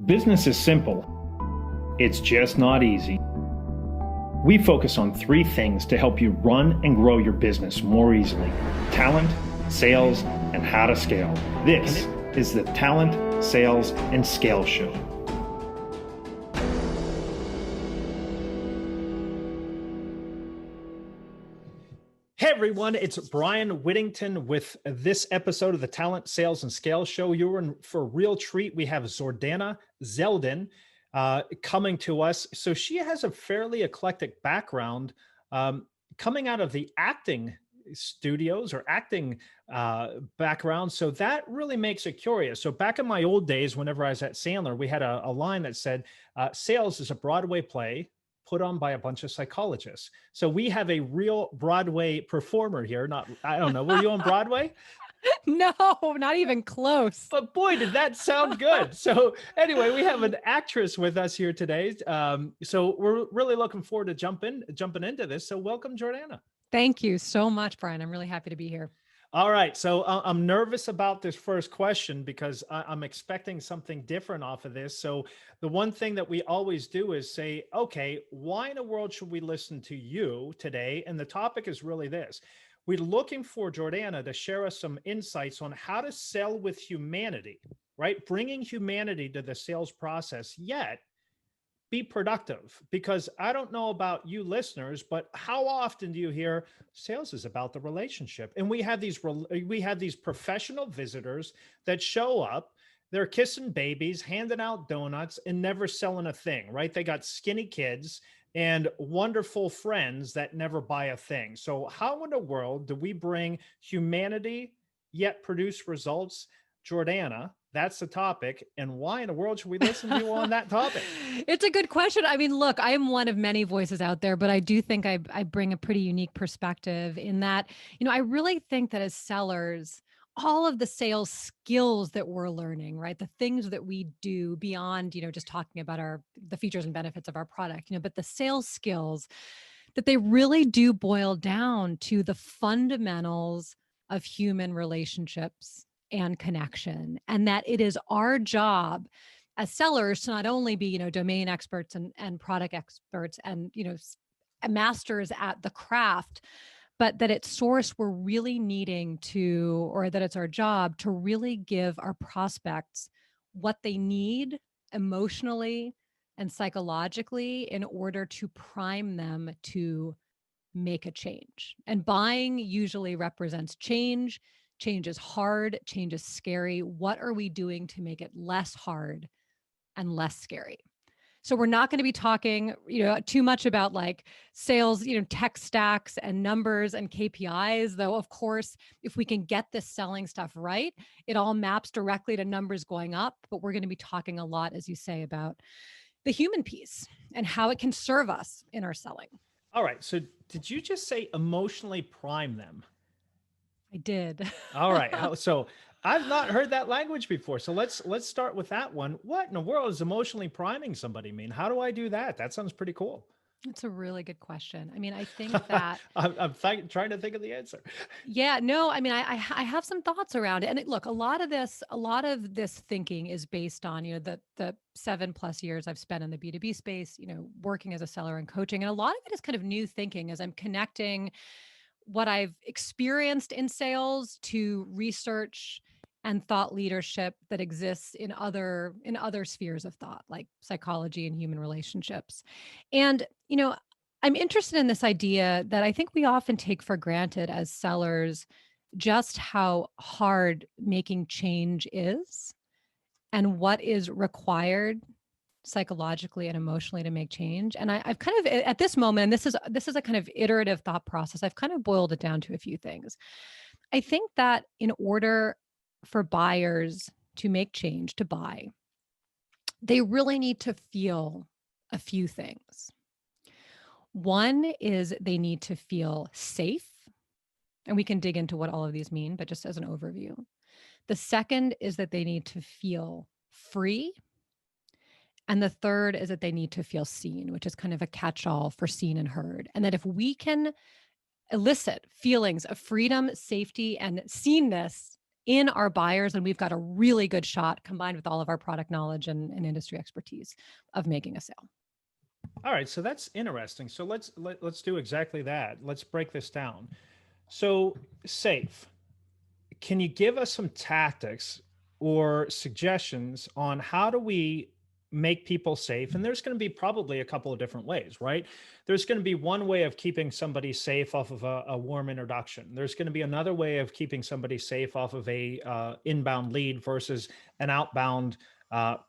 Business is simple. It's just not easy. We focus on 3 things to help you run and grow your business more easily: talent, sales, and how to scale. This is the Talent, Sales, and Scale Show. Hey everyone, it's Brian Whittington with this episode of the Talent, Sales, and Scale Show. You're in for a real treat. We have Jordana Zeldin coming to us. So she has a fairly eclectic background, coming out of the acting studios or acting background. So that really makes it curious. So back in my old days, whenever I was at Sandler, we had a line that said, sales is a Broadway play put on by a bunch of psychologists. So we have a real Broadway performer here. I don't know, were you on Broadway? No, not even close. But boy, did that sound good. So anyway, we have an actress with us here today. So we're really looking forward to jumping into this. So welcome, Jordana. Thank you so much, Brian. I'm really happy to be here. All right. So I'm nervous about this first question because I'm expecting something different off of this. So the one thing that we always do is say, okay, why in the world should we listen to you today? And the topic is really this. We're looking for Jordana to share us some insights on how to sell with humanity, right? Bringing humanity to the sales process, yet be productive. Because I don't know about you listeners, but how often do you hear sales is about the relationship? And we have these professional visitors that show up, they're kissing babies, handing out donuts, and never selling a thing, right? They got skinny kids and wonderful friends that never buy a thing. So how in the world do we bring humanity yet produce results? Jordana, that's the topic. And why in the world should we listen to you on that topic? It's a good question. I mean, look, I am one of many voices out there, but I do think I bring a pretty unique perspective in that, I really think that as sellers, all of the sales skills that we're learning, right? The things that we do beyond, just talking about the features and benefits of our product, but the sales skills that they really do boil down to the fundamentals of human relationships and connection, and that it is our job as sellers to not only be, domain experts and product experts and, masters at the craft, but that at source we're really needing to, or that it's our job to really give our prospects what they need emotionally and psychologically in order to prime them to make a change. And buying usually represents change. Change is hard. Change is scary. What are we doing to make it less hard and less scary? So we're not going to be talking, too much about like sales, tech stacks and numbers and KPIs, though, of course, if we can get this selling stuff right, it all maps directly to numbers going up. But we're going to be talking a lot, as you say, about the human piece and how it can serve us in our selling. All right. So did you just say emotionally prime them? I did. All right. So I've not heard that language before. So let's start with that one. What in the world is emotionally priming somebody mean? How do I do that? That sounds pretty cool. It's a really good question. I mean, I think that I'm trying to think of the answer. Yeah, no, I mean, I have some thoughts around it. And look, a lot of this thinking is based on, the 7+ years I've spent in the B2B space, working as a seller and coaching. And a lot of it is kind of new thinking as I'm connecting what I've experienced in sales to research and thought leadership that exists in other spheres of thought, like psychology and human relationships. And, I'm interested in this idea that I think we often take for granted as sellers, just how hard making change is and what is required psychologically and emotionally to make change. And I've kind of, at this moment, and this is a kind of iterative thought process, I've kind of boiled it down to a few things. I think that in order for buyers to make change, to buy, they really need to feel a few things. One is they need to feel safe. And we can dig into what all of these mean, but just as an overview. The second is that they need to feel free. And the third is that they need to feel seen, which is kind of a catch-all for seen and heard. And that if we can elicit feelings of freedom, safety, and seenness in our buyers, and we've got a really good shot combined with all of our product knowledge and industry expertise of making a sale. All right, so that's interesting. So let's do exactly that. Let's break this down. So safe. Can you give us some tactics or suggestions on how do we make people safe? And there's going to be probably a couple of different ways, right? There's going to be one way of keeping somebody safe off of a warm introduction. There's going to be another way of keeping somebody safe off of a inbound lead versus an outbound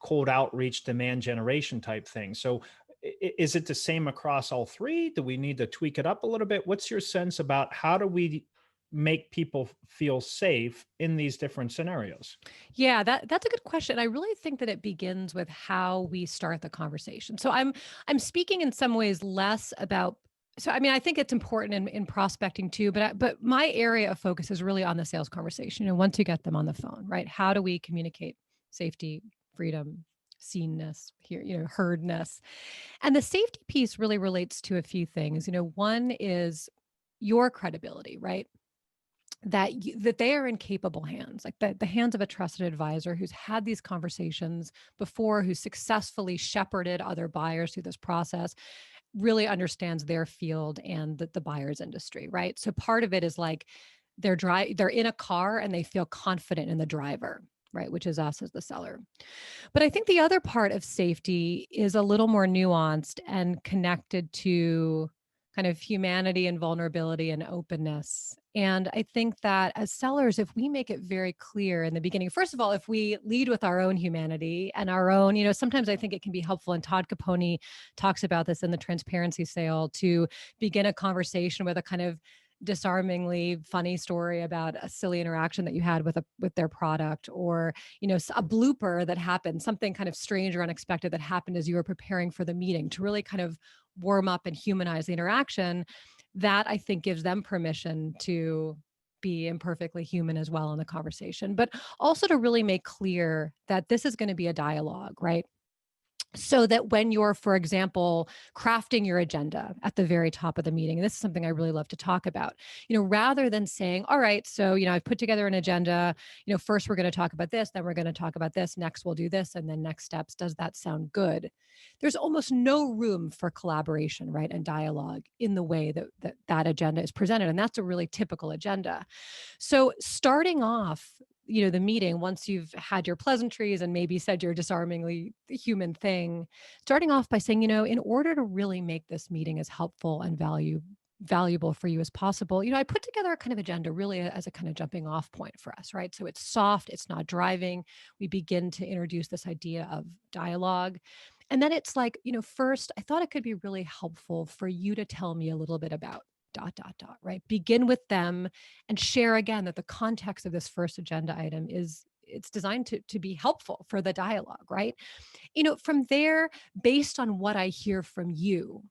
cold outreach demand generation type thing. So is it the same across all three? Do we need to tweak it up a little bit? What's your sense about how do we make people feel safe in these different scenarios? Yeah, that's a good question. I really think that it begins with how we start the conversation. So I'm speaking in some ways less about, so I mean, I think it's important in prospecting too, but my area of focus is really on the sales conversation. And once you get them on the phone, right? How do we communicate safety, freedom, seenness, heardness? And the safety piece really relates to a few things. One is your credibility, right? That they are in capable hands, like the hands of a trusted advisor who's had these conversations before, who successfully shepherded other buyers through this process, really understands their field and the buyer's industry, right? So part of it is like they're in a car and they feel confident in the driver, right? Which is us as the seller. But I think the other part of safety is a little more nuanced and connected to kind of humanity and vulnerability and openness. And I think that as sellers, if we make it very clear in the beginning, first of all, if we lead with our own humanity and our own, sometimes I think it can be helpful. And Todd Capone talks about this in the transparency sale, to begin a conversation with a kind of disarmingly funny story about a silly interaction that you had with their product, or a blooper that happened, something kind of strange or unexpected that happened as you were preparing for the meeting, to really kind of warm up and humanize the interaction. That I think gives them permission to be imperfectly human as well in the conversation, but also to really make clear that this is going to be a dialogue, right? So that when you're, for example, crafting your agenda at the very top of the meeting, and this is something I really love to talk about, rather than saying, all right, so, I've put together an agenda, first we're going to talk about this, then we're going to talk about this, next we'll do this, and then next steps. Does that sound good? There's almost no room for collaboration, right? And dialogue in the way that agenda is presented. And that's a really typical agenda. So starting off, the meeting, once you've had your pleasantries and maybe said your disarmingly human thing, starting off by saying, in order to really make this meeting as helpful and valuable for you as possible, I put together a kind of agenda really as a kind of jumping off point for us, right? So it's soft, it's not driving. We begin to introduce this idea of dialogue. And then it's like, first, I thought it could be really helpful for you to tell me a little bit about dot, dot, dot, right? Begin with them and share again that the context of this first agenda item it's designed to be helpful for the dialogue, right? From there, based on what I hear from you,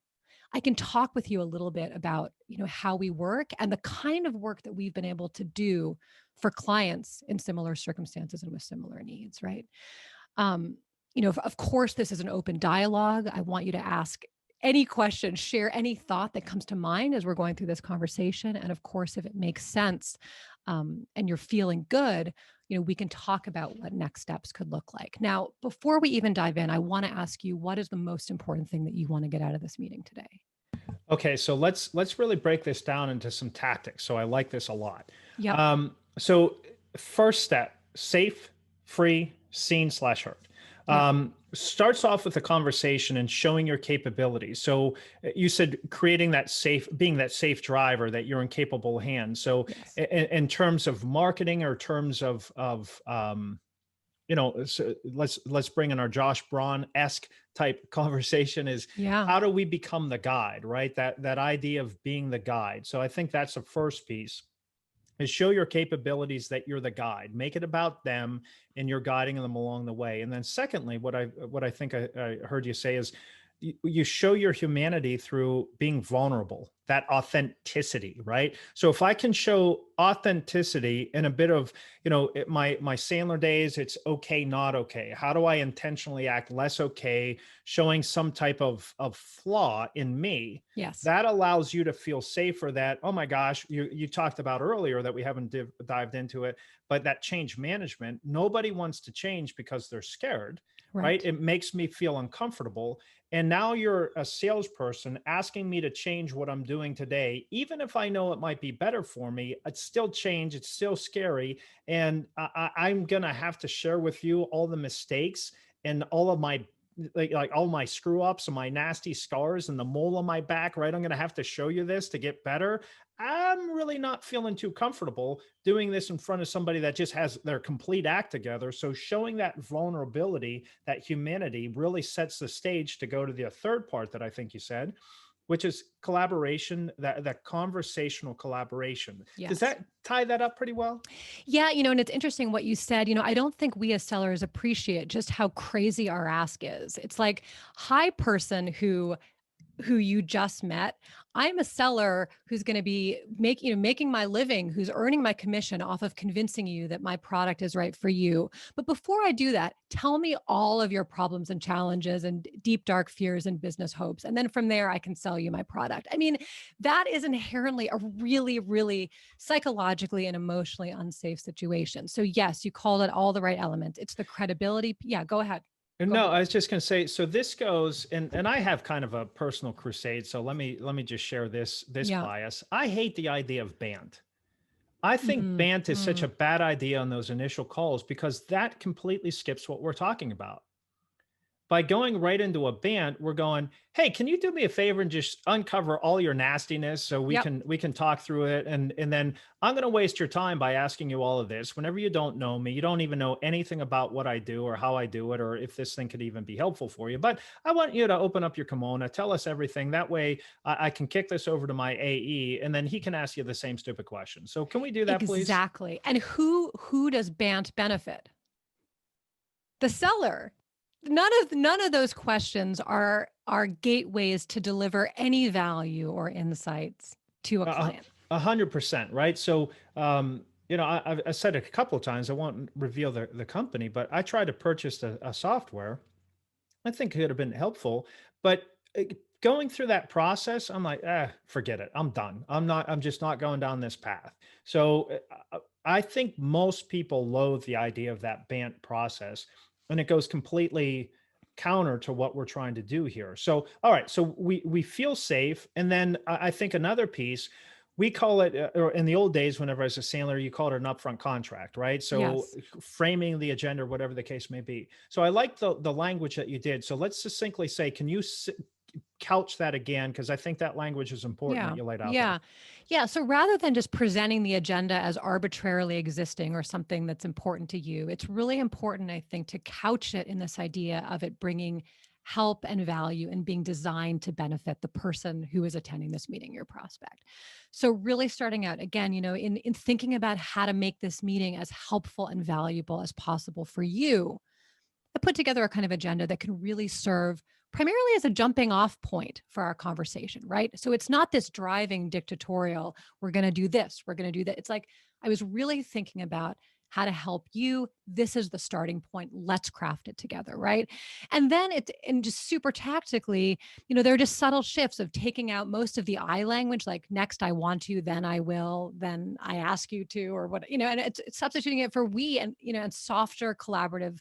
I can talk with you a little bit about, how we work and the kind of work that we've been able to do for clients in similar circumstances and with similar needs, right? Um, of course, this is an open dialogue. I want you to ask any question, share any thought that comes to mind as we're going through this conversation. And of course, if it makes sense, and you're feeling good, we can talk about what next steps could look like. Now, before we even dive in, I want to ask you, what is the most important thing that you want to get out of this meeting today? Okay, so let's really break this down into some tactics. So I like this a lot. Yep. So first step: safe, free, seen/heard. Yep. Starts off with a conversation and showing your capabilities. So you said creating that safe, being that safe driver, that you're in capable hands. So Yes. in terms of marketing or terms of so let's bring in our Josh Braun-esque type conversation, is Yeah. how do we become the guide, right? That idea of being the guide. So I think that's the first piece, is show your capabilities, that you're the guide, make it about them and you're guiding them along the way. And then secondly, what I think I heard you say is you show your humanity through being vulnerable, that authenticity, right? So if I can show authenticity and a bit of, my Sandler days, it's okay, not okay. How do I intentionally act less okay, showing some type of flaw in me? Yes. That allows you to feel safer that, oh my gosh, you talked about earlier that we haven't dived into it, but that change management, nobody wants to change because they're scared, right? Right. It makes me feel uncomfortable. And now you're a salesperson asking me to change what I'm doing today, even if I know it might be better for me. It's still change. It's still scary. And I'm going to have to share with you all the mistakes and all of my like all my screw ups and my nasty scars and the mole on my back, right? I'm going to have to show you this to get better. I'm really not feeling too comfortable doing this in front of somebody that just has their complete act together. So showing that vulnerability, that humanity really sets the stage to go to the third part that I think you said, which is collaboration, that conversational collaboration. Does Yes. that tie that up pretty well? Yeah, and it's interesting what you said. I don't think we as sellers appreciate just how crazy our ask is. It's like, hi person who you just met. I'm a seller who's going to be making my living, who's earning my commission off of convincing you that my product is right for you. But before I do that, tell me all of your problems and challenges and deep dark fears and business hopes. And then from there I can sell you my product. I mean, that is inherently a really, really psychologically and emotionally unsafe situation. So yes, you called it all the right elements. It's the credibility. Yeah, go ahead. And Go no, ahead. I was just going to say, so this goes, and I have kind of a personal crusade. So let me just share this Yeah. bias. I hate the idea of banned. I think Mm, banned is such mm. a bad idea on those initial calls because that completely skips what we're talking about. By going right into a band, we're going, hey, can you do me a favor and just uncover all your nastiness so we Yep. can we can talk through it, and then I'm going to waste your time by asking you all of this whenever you don't know me, you don't even know anything about what I do or how I do it or if this thing could even be helpful for you, but I want you to open up your kimono, tell us everything. That way I can kick this over to my AE and then he can ask you the same stupid question. So can we do that, please? Exactly. And who does Bant benefit? The seller. None of those questions are gateways to deliver any value or insights to a A client. 100%, right? So, I said it a couple of times. I won't reveal the company, but I tried to purchase a software. I think it could have been helpful, but going through that process, I'm like, forget it. I'm done. I'm just not going down this path. So, I think most people loathe the idea of that BANT process, and it goes completely counter to what we're trying to do here. So, all right, so we feel safe, and then I think another piece. We call it, or in the old days, whenever I was a Sandler, you called it an upfront contract, right? So Yes. framing the agenda, whatever the case may be. So I like the language that you did. So let's succinctly say, can you couch that again? Because I think that language is important that Yeah. you laid out there. Yeah. Yeah. So rather than just presenting the agenda as arbitrarily existing or something that's important to you, it's really important, I think, to couch it in this idea of it bringing help and value and being designed to benefit the person who is attending this meeting, your prospect. So really starting out again, in thinking about how to make this meeting as helpful and valuable as possible for you, I put together a kind of agenda that can really serve primarily as a jumping off point for our conversation, right? So it's not this driving dictatorial, we're going to do this, we're going to do that. It's like I was really thinking about how to help you. This is the starting point. Let's craft it together, right? And then and just super tactically, there are just subtle shifts of taking out most of the I language, like next I want to, then I will, then I ask you to, or what, and it's substituting it for we and softer collaborative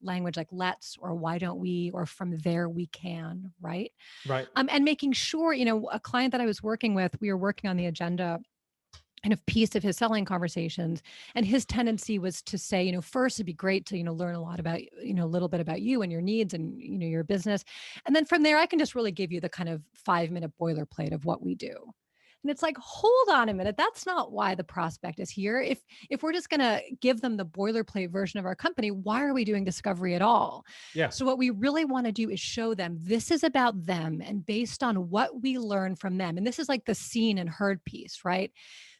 language like let's or why don't we or from there we can, right? Right. And making sure, a client that I was working with, we were working on the agenda and a piece of his selling conversations, and his tendency was to say, first it'd be great to learn a lot about, a little bit about you and your needs and your business, and then from there I can just really give you the kind of 5-minute boilerplate of what we do. And it's like, hold on a minute, that's not why the prospect is here. If we're just going to give them the boilerplate version of our company, why are we doing discovery at all? Yeah. So what we really want to do is show them this is about them, and based on what we learn from them, and this is like the seen and heard piece, right?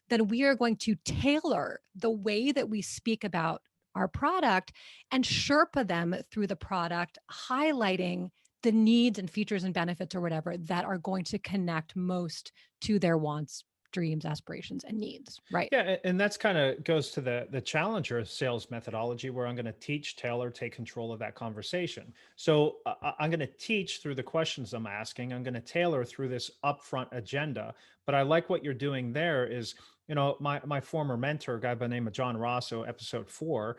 Then we are going to tailor the way that we speak about our product and Sherpa them through the product, highlighting the needs and features and benefits or whatever that are going to connect most to their wants, dreams, aspirations, and needs, right? Yeah, and that's kind of goes to the challenger sales methodology, where I'm going to teach, tailor, take control of that conversation. So I'm going to teach through the questions I'm asking. I'm going to tailor through this upfront agenda. But I like what you're doing there is, my former mentor, a guy by the name of John Rosso, episode 4,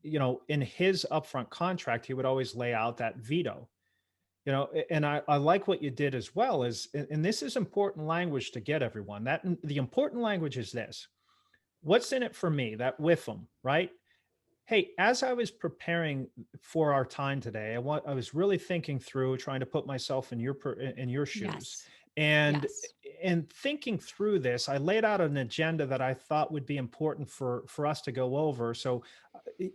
in his upfront contract, he would always lay out that veto. And I like what you did as well, is, and this is important language to get everyone, that the important language is this: what's in it for me, that with them, right? Hey, as I was preparing for our time today, I was really thinking through, trying to put myself in your shoes, Yes. and Yes. thinking through this, I laid out an agenda that I thought would be important for us to go over. So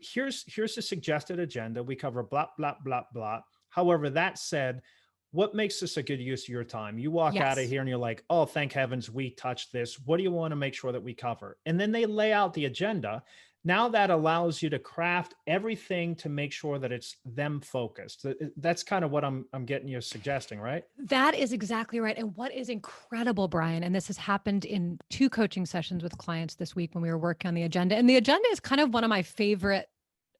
here's the suggested agenda. We cover blah blah blah blah. However, that said, what makes this a good use of your time? You walk out of Yes. here and you're like, oh, thank heavens we touched this. What do you want to make sure that we cover? And then they lay out the agenda. Now that allows you to craft everything to make sure that it's them focused. That's kind of what I'm getting you suggesting, right? That is exactly right. And what is incredible, Brian, and this has happened in 2 coaching sessions with clients this week when we were working on the agenda. And the agenda is kind of one of my favorite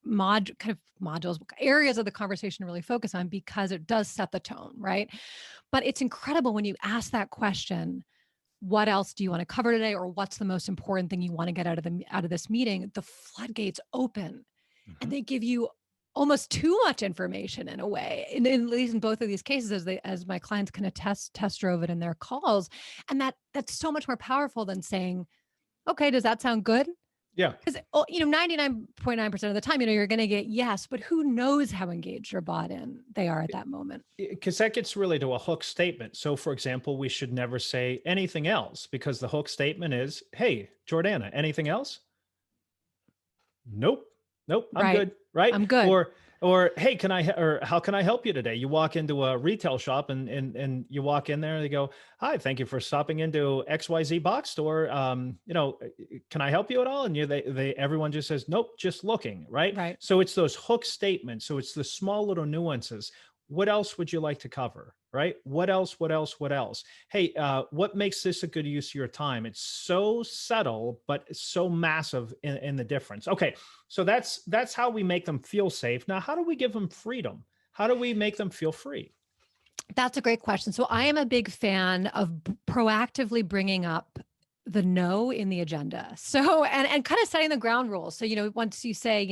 kind of modules, areas of the conversation to really focus on because it does set the tone, right? But it's incredible when you ask that question, what else do you want to cover today, or what's the most important thing you want to get out of this meeting? The floodgates open and Mhm. they give you almost too much information in a way. In at least in both of these cases, as my clients can test drove it in their calls. And that's so much more powerful than saying, okay, does that sound good? Yeah, Because 99.9% of the time, you're going to get yes, but who knows how engaged or bought in they are at that moment. because that gets really to a hook statement. So, for example, we should never say anything else, because the hook statement is, "Hey, Jordana, anything else?" Nope. Nope, I'm Right. good, right? I'm good. Or hey, can I or how can I help you today? You walk into a retail shop and you walk in there and they go, "Hi, thank you for stopping into XYZ box store. Can I help you at all?" And they everyone just says, "Nope, just looking," right? Right. So it's those hook statements. So it's the small little nuances. What else would you like to cover? Right? What else? What else? What else? Hey, what makes this a good use of your time? It's so subtle, but it's so massive in the difference. Okay, so that's how we make them feel safe. Now, how do we give them freedom? How do we make them feel free? That's a great question. So I am a big fan of proactively bringing up the no in the agenda. So and kind of setting the ground rules. So once you say,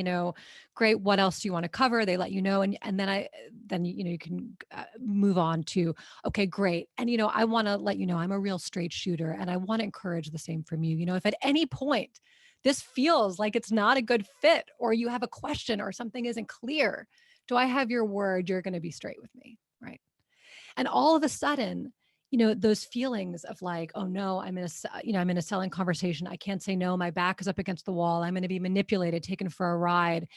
great, what else do you want to cover? They let you know, and then you can move on to, okay, great. And I want to let you know I'm a real straight shooter, and I want to encourage the same from you. If at any point this feels like it's not a good fit, or you have a question, or something isn't clear, do I have your word you're going to be straight with me? Right. And all of a sudden, those feelings of like, oh no, I'm in a selling conversation. I can't say no. My back is up against the wall. I'm going to be manipulated, taken for a ride.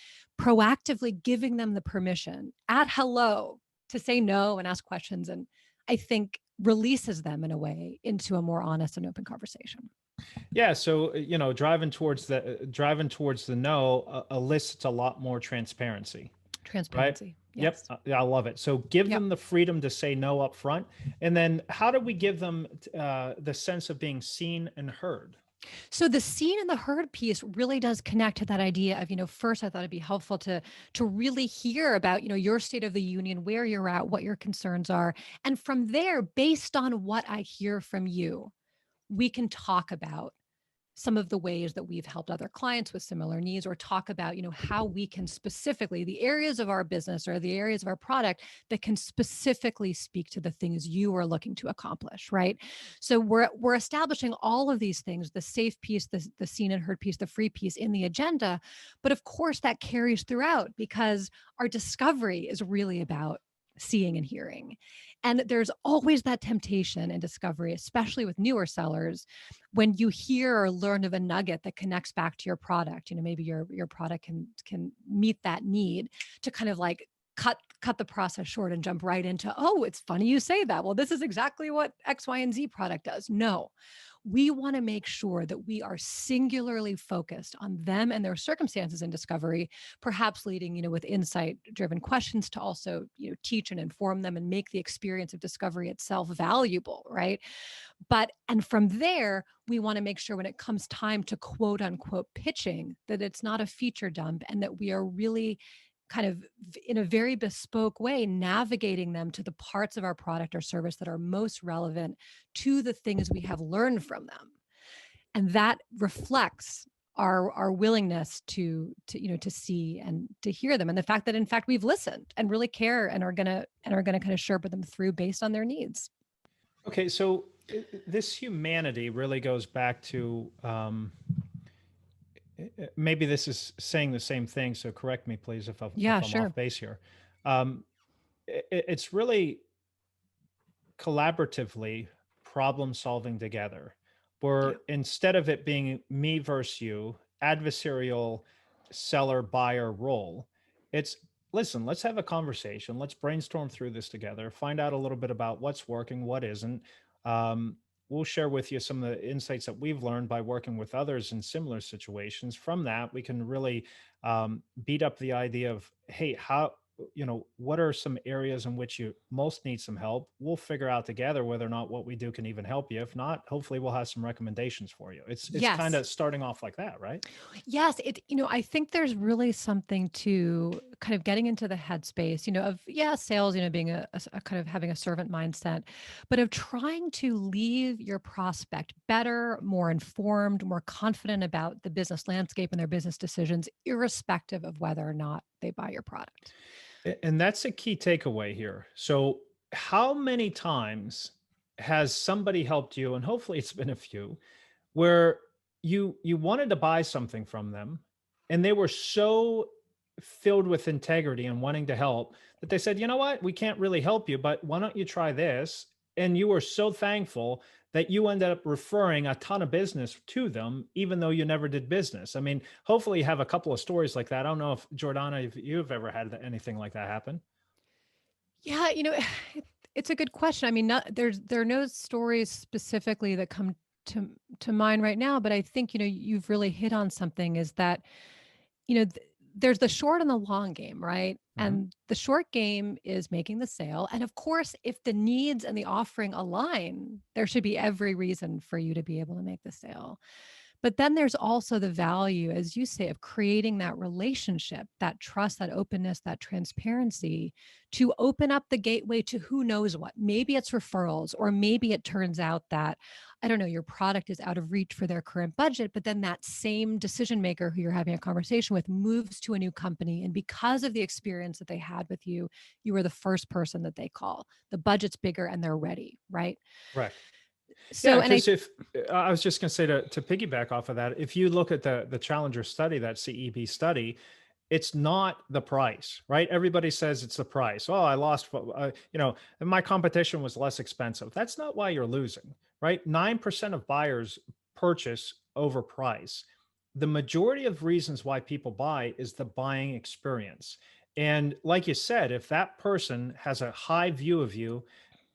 Proactively giving them the permission at hello to say no and ask questions. And I think releases them in a way into a more honest and open conversation. Yeah, so driving towards the no elicits a lot more transparency, right? Transparency. Yep, Yes. yeah, I love it. So give Yep. them the freedom to say no up front, and then how do we give them the sense of being seen and heard? So the seen and the heard piece really does connect to that idea of, first I thought it'd be helpful to really hear about, your state of the union, where you're at, what your concerns are. And from there, based on what I hear from you, we can talk about some of the ways that we've helped other clients with similar needs, or talk about how we can specifically, the areas of our business or the areas of our product that can specifically speak to the things you are looking to accomplish, right? So we're establishing all of these things, the safe piece, the seen and heard piece, the free piece in the agenda. But of course that carries throughout, because our discovery is really about seeing and hearing. And there's always that temptation in discovery, especially with newer sellers, when you hear or learn of a nugget that connects back to your product. Maybe your product can meet that need, to kind of like cut the process short and jump right into, oh, it's funny you say that, well, this is exactly what X, Y, and Z product does. No, We want to make sure that we are singularly focused on them and their circumstances in discovery, perhaps leading, with insight driven questions to also, teach and inform them and make the experience of discovery itself valuable, right? And from there, we want to make sure when it comes time to quote unquote pitching, that it's not a feature dump and that we are really kind of in a very bespoke way navigating them to the parts of our product or service that are most relevant to the things we have learned from them. And that reflects our willingness to see and to hear them, and the fact that in fact we've listened and really care and are gonna kind of sharpen them through based on their needs. Okay, so this humanity really goes back to maybe this is saying the same thing. So correct me, please, Yeah, if I'm sure. off base here. Um, it's really collaboratively problem solving together, Yeah. where instead of it being me versus you, adversarial seller buyer role, it's listen, let's have a conversation. Let's brainstorm through this together, find out a little bit about what's working, what isn't. Um, we'll share with you some of the insights that we've learned by working with others in similar situations. From that, we can really beat up the idea of, hey, how, what are some areas in which you most need some help? We'll figure out together whether or not what we do can even help you. If not, hopefully we'll have some recommendations for you. It's kind Yes. of starting off like that, right? Yes, I think there's really something to kind of getting into the headspace, of, yeah, sales, being a kind of having a servant mindset, but of trying to leave your prospect better, more informed, more confident about the business landscape and their business decisions, irrespective of whether or not they buy your product. And that's a key takeaway here. So, how many times has somebody helped you, and hopefully it's been a few, where you wanted to buy something from them and they were so filled with integrity and wanting to help that they said, you know what, we can't really help you, but why don't you try this? And you were so thankful that you ended up referring a ton of business to them, even though you never did business. I mean, hopefully you have a couple of stories like that. I don't know if Jordana, if you've ever had anything like that happen. Yeah, it's a good question. I mean, there are no stories specifically that come to mind right now, but I think, you've really hit on something is that, there's the short and the long game, right? Mhm. And the short game is making the sale. And of course, if the needs and the offering align, there should be every reason for you to be able to make the sale. But then there's also the value, as you say, of creating that relationship, that trust, that openness, that transparency to open up the gateway to who knows what. Maybe it's referrals, or maybe it turns out that, I don't know, your product is out of reach for their current budget, but then that same decision maker who you're having a conversation with moves to a new company. And because of the experience that they had with you, you were the first person that they call. The budget's bigger and they're ready, right? Correct. Yeah, So, and I, because if I was just going to say to piggyback off of that, if you look at the Challenger study, that CEB study, it's not the price, right? Everybody says it's the price. Oh, I lost, and my competition was less expensive. That's not why you're losing, right? 9% of buyers purchase over price. The majority of reasons why people buy is the buying experience. And like you said, if that person has a high view of you,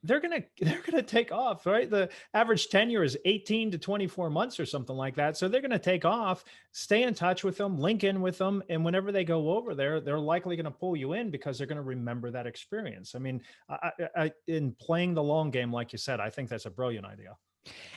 they're gonna take off, right? The average tenure is 18 to 24 months or something like that. So they're gonna take off, stay in touch with them, link in with them, and whenever they go over there, they're likely gonna pull you in because they're gonna remember that experience. I mean, in playing the long game, like you said, I think that's a brilliant idea.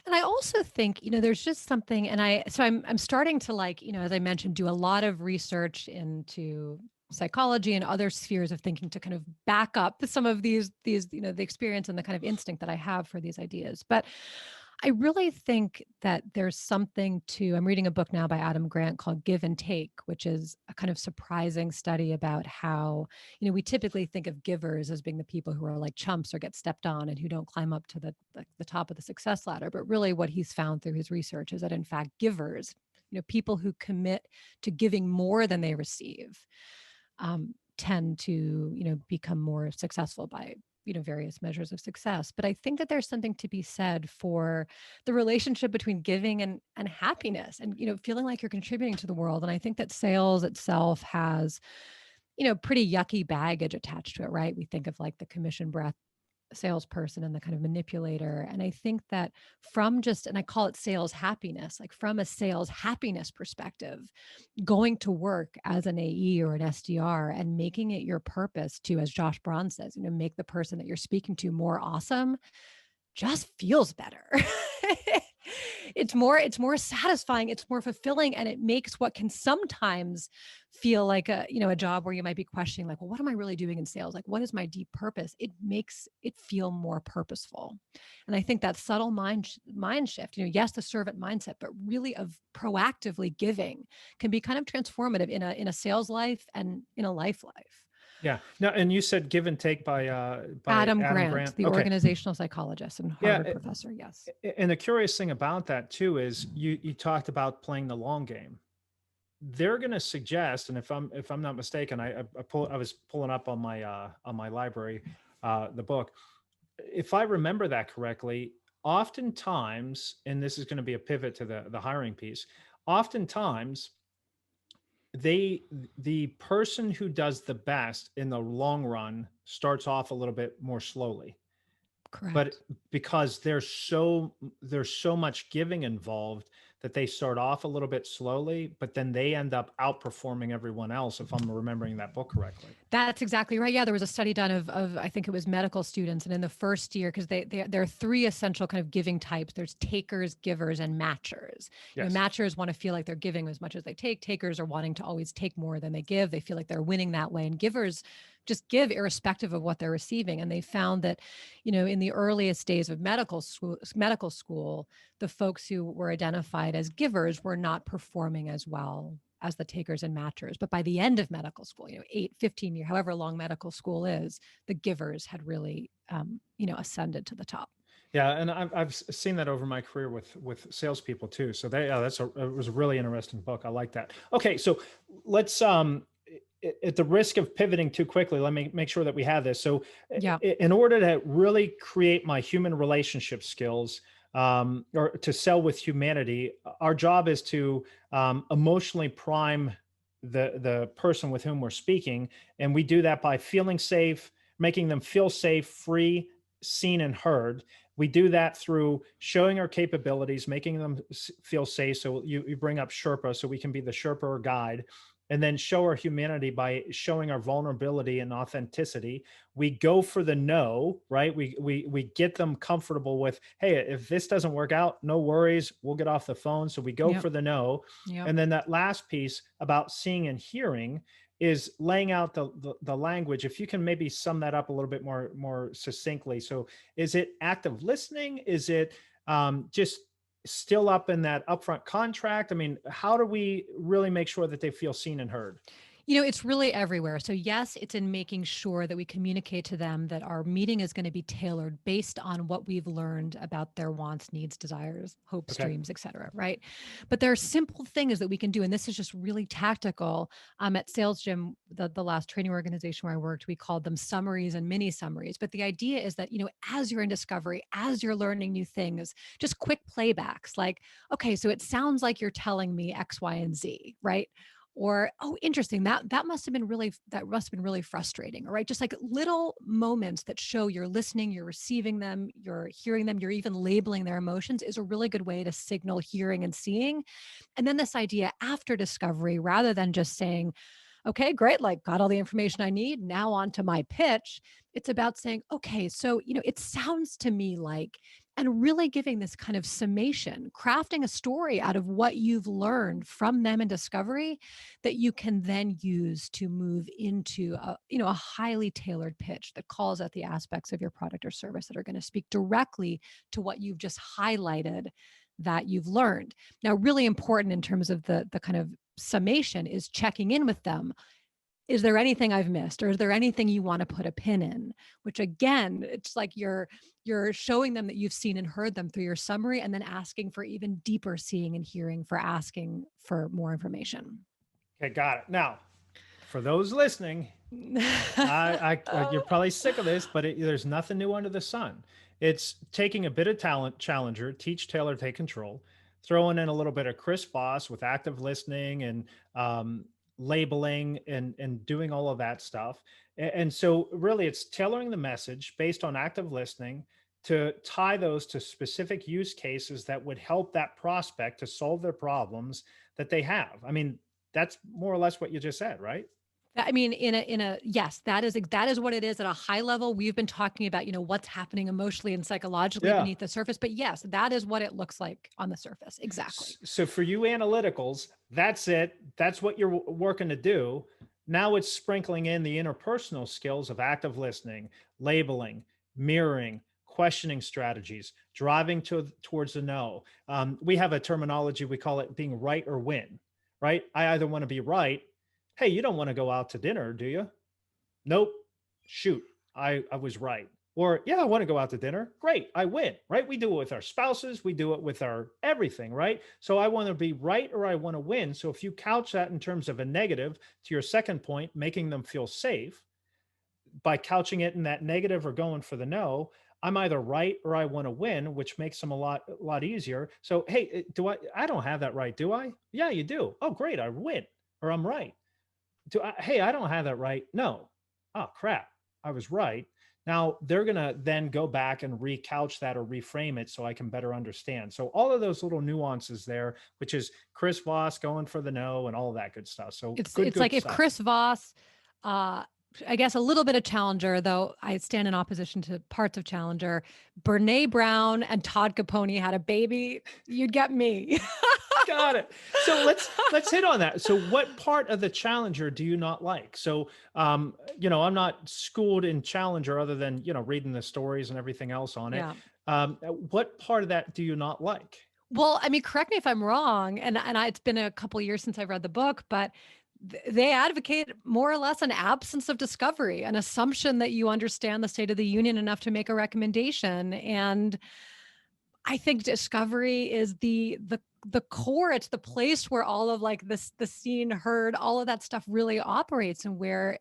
And I also think, there's just something, and I'm starting to, like, as I mentioned, do a lot of research into psychology and other spheres of thinking to kind of back up some of these, the experience and the kind of instinct that I have for these ideas. But I really think that there's something to, I'm reading a book now by Adam Grant called Give and Take, which is a kind of surprising study about how, we typically think of givers as being the people who are like chumps or get stepped on and who don't climb up to the top of the success ladder. But really what he's found through his research is that in fact, givers, people who commit to giving more than they receive, tend to, become more successful by, various measures of success. But I think that there's something to be said for the relationship between giving and happiness and, feeling like you're contributing to the world. And I think that sales itself has, pretty yucky baggage attached to it, right? We think of like the commission breath salesperson and the kind of manipulator. And I think that from just, and I call it sales happiness, like from a sales happiness perspective, going to work as an AE or an SDR and making it your purpose to, as Josh Braun says, make the person that you're speaking to more awesome just feels better. It's more satisfying, it's more fulfilling, and it makes what can sometimes feel like a job where you might be questioning, like, well, what am I really doing in sales? Like, what is my deep purpose? It makes it feel more purposeful. And I think that subtle mind shift, yes, the servant mindset, but really of proactively giving can be kind of transformative in a sales life and in a life. Yeah. Now, and you said Give and Take by Adam Adam Grant, Grant. the Okay. organizational psychologist and Yeah. Harvard professor. Yes. And the curious thing about that too is you talked about playing the long game. They're going to suggest, and if I'm not mistaken, I was pulling up on my library the book. If I remember that correctly, oftentimes, and this is going to be a pivot to the hiring piece, oftentimes they the person who does the best in the long run starts off a little bit more slowly, but Correct. because there's so much giving involved that they start off a little bit slowly, but then they end up outperforming everyone else, if I'm remembering that book correctly. That's exactly right. Yeah, there was a study done of I think it was medical students, and in the first year, because there are three essential kind of giving types. There's takers, givers, and matchers. Yes. Matchers want to feel like they're giving as much as they take. Takers are wanting to always take more than they give. They feel like they're winning that way, and givers just give irrespective of what they're receiving. And they found that, in the earliest days of medical school, the folks who were identified as givers were not performing as well as the takers and matchers. But by the end of medical school, 8, 15 year, however long medical school is, the givers had really, ascended to the top. Yeah, and I've seen that over my career with salespeople too. So it was a really interesting book. I like that. Okay, so let's at the risk of pivoting too quickly, let me make sure that we have this. So, Yeah. in order to really create my human relationship skills, or to sell with humanity, our job is to emotionally prime the person with whom we're speaking, and we do that by feeling safe, making them feel safe, free, seen, and heard. We do that through showing our capabilities, making them feel safe. So you bring up Sherpa, so we can be the Sherpa or guide, and then show our humanity by showing our vulnerability and authenticity. We go for the no, right? We get them comfortable with, hey, if this doesn't work out, no worries, we'll get off the phone. So we go Yep. for the no. Yep. And then that last piece about seeing and hearing is laying out the language. If you can maybe sum that up a little bit more succinctly. So is it active listening? Is it just still up in that upfront contract? I mean, how do we really make sure that they feel seen and heard? It's really everywhere. So, yes, it's in making sure that we communicate to them that our meeting is going to be tailored based on what we've learned about their wants, needs, desires, hopes, Okay. dreams, et cetera. Right. But there are simple things that we can do. And this is just really tactical. At Sales Gym, the last training organization where I worked, we called them summaries and mini summaries. But the idea is that, as you're in discovery, as you're learning new things, just quick playbacks like, okay, so it sounds like you're telling me X, Y, and Z, right? Or, oh, interesting, that must have been really frustrating, right? Just like little moments that show you're listening, you're receiving them, you're hearing them, you're even labeling their emotions is a really good way to signal hearing and seeing. And then this idea after discovery, rather than just saying, okay, great, like got all the information I need, now on to my pitch. It's about saying, okay, so, it sounds to me like, and really giving this kind of summation, crafting a story out of what you've learned from them in discovery that you can then use to move into a highly tailored pitch that calls out the aspects of your product or service that are going to speak directly to what you've just highlighted that you've learned. Now, really important in terms of the kind of summation is checking in with them. Is there anything I've missed, or is there anything you want to put a pin in? Which again, it's like you're showing them that you've seen and heard them through your summary, and then asking for even deeper seeing and hearing for asking for more information. Okay, got it. Now, for those listening, you're probably sick of this, but there's nothing new under the sun. It's taking a bit of talent challenger, teach Taylor, take control, throwing in a little bit of Chris Voss with active listening and labeling and doing all of that stuff. And so really it's tailoring the message based on active listening to tie those to specific use cases that would help that prospect to solve their problems that they have. I mean, that's more or less what you just said, right? I mean, in a yes, that is what it is at a high level. We've been talking about, what's happening emotionally and psychologically Yeah. beneath the surface, but yes, that is what it looks like on the surface. Exactly. So for you analyticals, that's it. That's what you're working to do. Now it's sprinkling in the interpersonal skills of active listening, labeling, mirroring, questioning strategies, driving towards the no. We have a terminology, we call it being right or win, right? I either want to be right. Hey, you don't want to go out to dinner, do you? Nope. Shoot, I was right. Or yeah, I want to go out to dinner. Great, I win, right? We do it with our spouses, we do it with our everything, right? So I want to be right or I want to win. So if you couch that in terms of a negative, to your second point, making them feel safe by couching it in that negative or going for the no, I'm either right or I want to win, which makes them a lot easier. So hey, do I don't have that right, do I? Yeah, you do. Oh, great, I win or I'm right. Hey, I don't have that right. No. Oh, crap. I was right. Now they're going to then go back and recouch that or reframe it so I can better understand. So all of those little nuances there, which is Chris Voss going for the no and all of that good stuff. So It's good, it's like good if stuff. Chris Voss, uh, I guess a little bit of Challenger, though I stand in opposition to parts of Challenger. Brene Brown and Todd Capone had a baby, you'd get me. Got it. So let's hit on that. So what part of the Challenger do you not like? So I'm not schooled in Challenger other than, reading the stories and everything else on it. Yeah. What part of that do you not like? Well, I mean, correct me if I'm wrong, it's been a couple years since I've read the book, but they advocate more or less an absence of discovery, an assumption that you understand the State of the Union enough to make a recommendation. And I think discovery is the core. It's the place where all of like this, the seen, heard, all of that stuff really operates, and where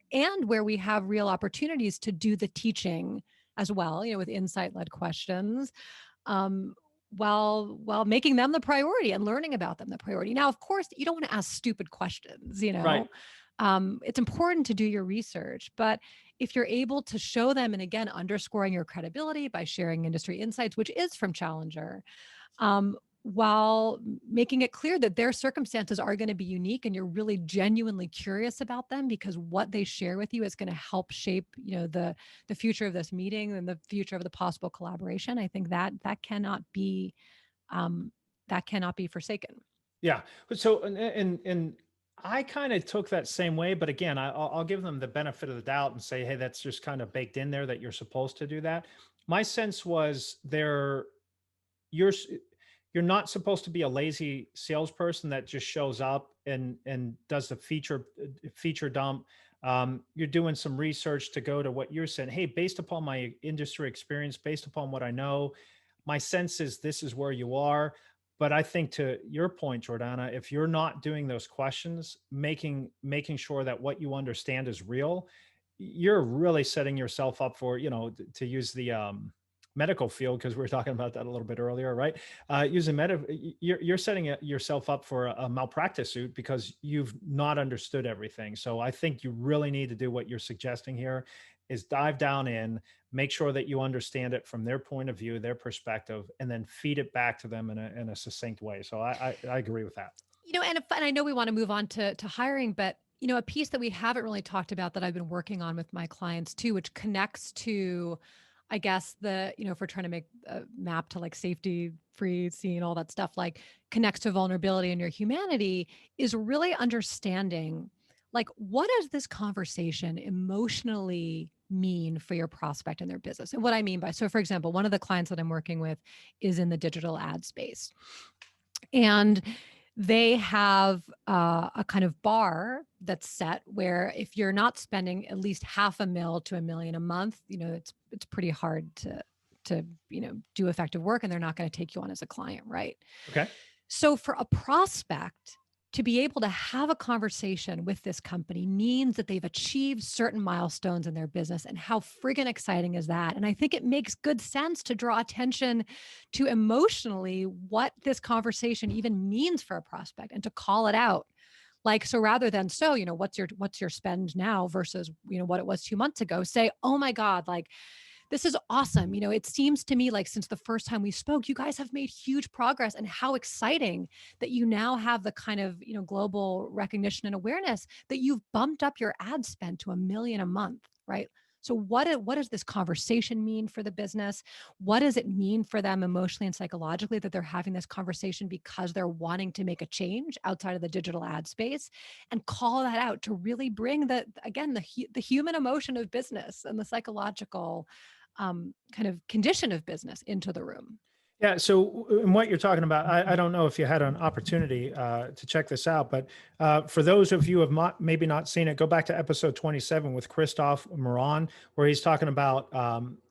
we have real opportunities to do the teaching as well, with insight-led questions. Um, while making them the priority and learning about them the priority. Now, of course, you don't want to ask stupid questions, Right. it's important to do your research, but if you're able to show them, and again, underscoring your credibility by sharing industry insights, which is from Challenger, while making it clear that their circumstances are going to be unique and you're really genuinely curious about them because what they share with you is going to help shape, the future of this meeting and the future of the possible collaboration. I think um, that cannot be forsaken. Yeah. So and I kind of took that same way, but again, I'll give them the benefit of the doubt and say, hey, that's just kind of baked in there that you're supposed to do that. My sense was you're s- you're not supposed to be a lazy salesperson that just shows up and does the feature dump. You're doing some research to go to what you're saying. Hey, based upon my industry experience, based upon what I know, my sense is this is where you are. But I think to your point, Jordana, if you're not doing those questions, making sure that what you understand is real, you're really setting yourself up for, to use the medical field, because we were talking about that a little bit earlier, right? Using you're setting yourself up for a malpractice suit because you've not understood everything. So I think you really need to do what you're suggesting here is dive down in, make sure that you understand it from their point of view, their perspective, and then feed it back to them in a succinct way. So I agree with that. And I know we want to move on to hiring, but a piece that we haven't really talked about that I've been working on with my clients too, which connects to, I guess if we're trying to make a map to like safety, free, seen, all that stuff, like connects to vulnerability and your humanity, is really understanding like what does this conversation emotionally mean for your prospect and their business. And what I mean by, so for example, one of the clients that I'm working with is in the digital ad space. And they have a kind of bar that's set where if you're not spending at least $500,000 to $1 million a month, it's pretty hard to do effective work, and they're not going to take you on as a client, right? Okay. So for a prospect to be able to have a conversation with this company means that they've achieved certain milestones in their business. And how friggin' exciting is that? And I think it makes good sense to draw attention to emotionally what this conversation even means for a prospect and to call it out. Like, so rather than, so, what's your spend now versus, what it was 2 months ago, say, oh my God, like, this is awesome. It seems to me like since the first time we spoke, you guys have made huge progress, and how exciting that you now have the kind of, global recognition and awareness that you've bumped up your ad spend to 1 million a month, right? So what does this conversation mean for the business? What does it mean for them emotionally and psychologically that they're having this conversation because they're wanting to make a change outside of the digital ad space, and call that out to really bring the human emotion of business and the psychological kind of condition of business into the room. Yeah. So, in what you're talking about, I don't know if you had an opportunity to check this out, but for those of you who have maybe not seen it, go back to episode 27 with Christoph Moran, where he's talking about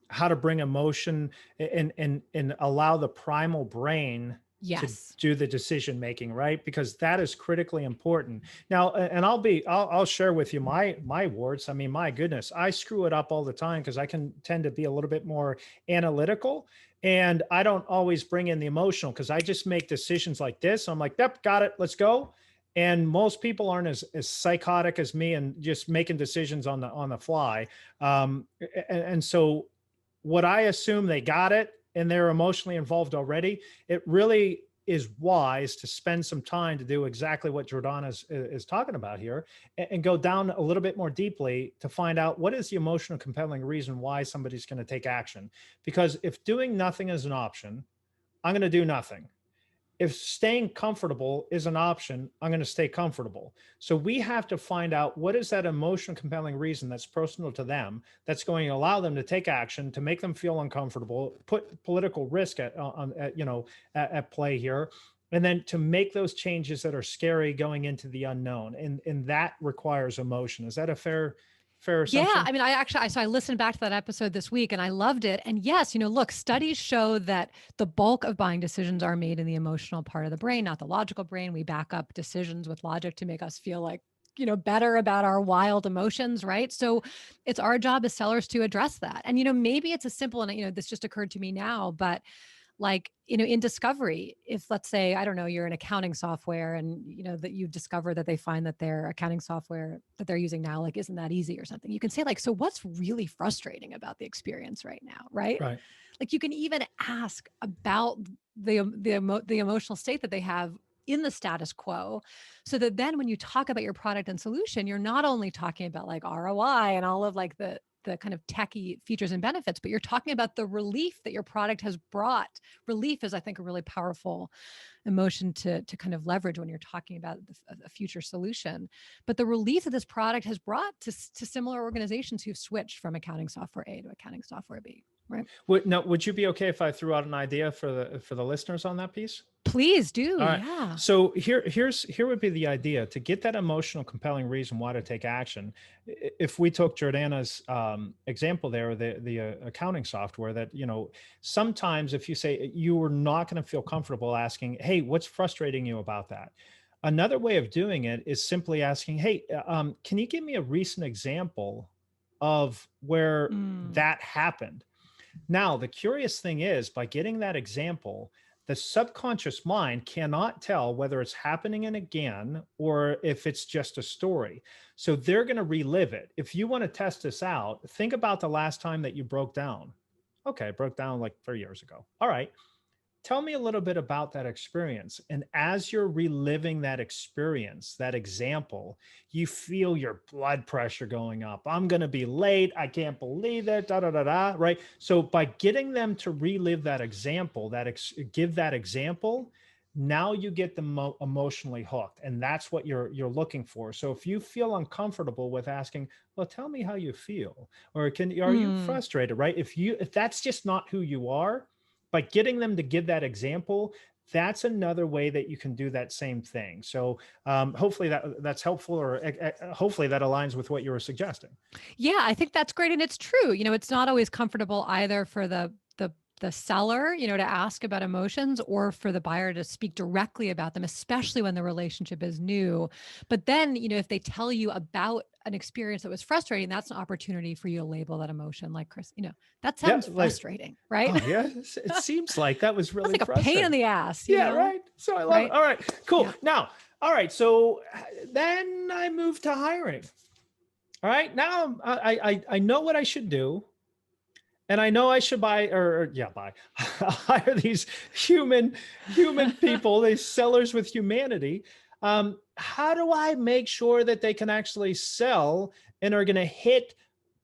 how to bring emotion and allow the primal brain to Yes. do the decision making, right? Because that is critically important. Now, and I'll share with you my warts. I mean, my goodness, I screw it up all the time because I can tend to be a little bit more analytical, and I don't always bring in the emotional because I just make decisions like this. I'm like, yep, got it, let's go. And most people aren't as psychotic as me and just making decisions on the fly. And so what I assume they got it and they're emotionally involved already, it really is wise to spend some time to do exactly what Jordana is talking about here, and go down a little bit more deeply to find out what is the emotional compelling reason why somebody's going to take action. Because if doing nothing is an option, I'm going to do nothing. If staying comfortable is an option, I'm going to stay comfortable. So we have to find out what is that emotional compelling reason that's personal to them, that's going to allow them to take action, to make them feel uncomfortable, put political risk at play here, and then to make those changes that are scary going into the unknown. And that requires emotion. Is that a fair Yeah, assumption? I mean, I listened back to that episode this week and I loved it. And yes, look, studies show that the bulk of buying decisions are made in the emotional part of the brain, not the logical brain. We back up decisions with logic to make us feel like, better about our wild emotions, right? So it's our job as sellers to address that. And, maybe it's as simple, and, this just occurred to me now, but like, in discovery, if let's say, I don't know, you're an accounting software and that you discover that they find that their accounting software that they're using now, like, isn't that easy or something, you can say like, so what's really frustrating about the experience right now, right? Right. Like, you can even ask about the emotional state that they have in the status quo, so that then when you talk about your product and solution, you're not only talking about like ROI and all of like the kind of techie features and benefits, but you're talking about the relief that your product has brought. Relief is, I think, a really powerful emotion to kind of leverage when you're talking about a future solution. But the relief that this product has brought to similar organizations who've switched from accounting software A to accounting software B, right? Would you be okay if I threw out an idea for the listeners on that piece? Please do. All right. Yeah. So here would be the idea to get that emotional compelling reason why to take action. If we took Jordana's example there, the accounting software, that sometimes if you say you are not going to feel comfortable asking, hey, what's frustrating you about that? Another way of doing it is simply asking, hey, can you give me a recent example of where Mm. that happened? Now, the curious thing is, by getting that example, the subconscious mind cannot tell whether it's happening again or if it's just a story. So they're going to relive it. If you want to test this out, think about the last time that you broke down. Okay, I broke down like 3 years ago. All right. Tell me a little bit about that experience. And as you're reliving that experience, that example, you feel your blood pressure going up. I'm going to be late. I can't believe it. Da da da da. Right. So by getting them to relive that example, give that example, now you get them emotionally hooked, and that's what you're looking for. So if you feel uncomfortable with asking, well, tell me how you feel, or are you Mm. frustrated, right? If that's just not who you are, by getting them to give that example, that's another way that you can do that same thing. So hopefully that's helpful, or hopefully that aligns with what you were suggesting. Yeah, I think that's great. And it's true. It's not always comfortable either for the seller, to ask about emotions, or for the buyer to speak directly about them, especially when the relationship is new. But then, if they tell you about an experience that was frustrating, that's an opportunity for you to label that emotion. Like, Chris, that Yeah, sounds like, frustrating, right? oh yeah, it seems like that was That's really like a pain in frustrating. the ass, Yeah, right. So I love it. right? All right, cool. Yeah. Now, All right. So then I moved to hiring. All right. Now I know what I should do. And I know I should buy or yeah, buy hire these human people, these sellers with humanity. How do I make sure that they can actually sell and are going to hit